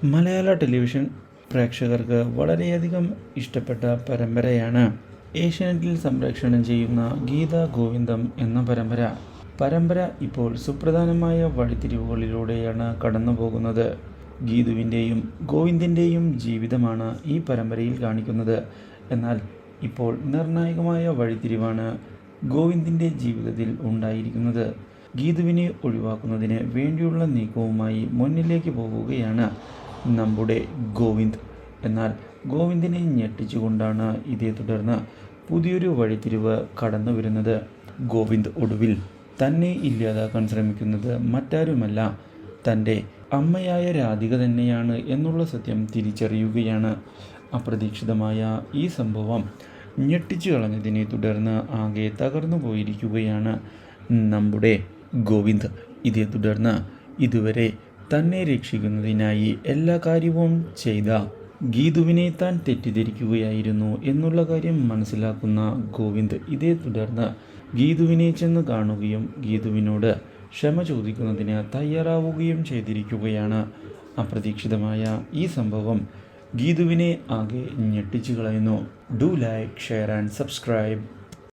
മലയാള television പ്രേക്ഷകർക്ക് വളരെയധികം ഇഷ്ടപ്പെട്ട പരമ്പരയാണ് ഏഷ്യാനെറ്റിൽ സംപ്രേഷണം ചെയ്യുന്ന ഗീതാ ഗോവിന്ദം എന്ന പരമ്പര ഇപ്പോൾ സുപ്രധാനമായ വഴിത്തിരിവുകളിലൂടെയാണ് കടന്നു പോകുന്നത്. ഗീതുവിൻ്റെയും ഗോവിന്ദിൻ്റെയും ജീവിതമാണ് ഈ പരമ്പരയിൽ കാണിക്കുന്നത്. എന്നാൽ ഇപ്പോൾ നിർണായകമായ വഴിത്തിരിവാണ് ഗോവിന്ദിൻ്റെ ജീവിതത്തിൽ ഉണ്ടായിരിക്കുന്നത്. ഗീതുവിനെ ഒഴിവാക്കുന്നതിന് വേണ്ടിയുള്ള നീക്കവുമായി മുന്നിലേക്ക് പോവുകയാണ് നമ്മുടെ ഗോവിന്ദ്. എന്നാൽ ഗോവിന്ദിനെ ഞെട്ടിച്ചുകൊണ്ടാണ് ഇതേ തുടർന്ന് പുതിയൊരു വഴിത്തിരിവ് കടന്നു വരുന്നത്. ഗോവിന്ദ് ഒടുവിൽ തന്നെ ഇല്ലാതാക്കാൻ ശ്രമിക്കുന്നത് മറ്റാരുമല്ല, തൻ്റെ അമ്മയായ രാധിക തന്നെയാണ് എന്നുള്ള സത്യം തിരിച്ചറിയുകയാണ്. അപ്രതീക്ഷിതമായ ഈ സംഭവം ഞെട്ടിച്ചു കളഞ്ഞതിനെ തുടർന്ന് ആകെ തകർന്നു പോയിരിക്കുകയാണ് നമ്മുടെ ഗോവിന്ദ്. ഇതേ തുടർന്ന് ഇതുവരെ തന്നെ രക്ഷിക്കുന്നതിനായി എല്ലാ കാര്യവും ചെയ്ത ഗീതുവിനെ താൻ തെറ്റിദ്ധരിക്കുകയായിരുന്നു എന്നുള്ള കാര്യം മനസ്സിലാക്കുന്ന ഗോവിന്ദ് ഇതേ തുടർന്ന് ഗീതുവിനെ ചെന്ന് കാണുകയും ഗീതുവിനോട് ക്ഷമ ചോദിക്കുന്നതിന് തയ്യാറാവുകയും ചെയ്തിരിക്കുകയാണ്. അപ്രതീക്ഷിതമായ ഈ സംഭവം ഗീതുവിനെ ആകെ ഞെട്ടിച്ചു കളയുന്നു. Do like, share and subscribe.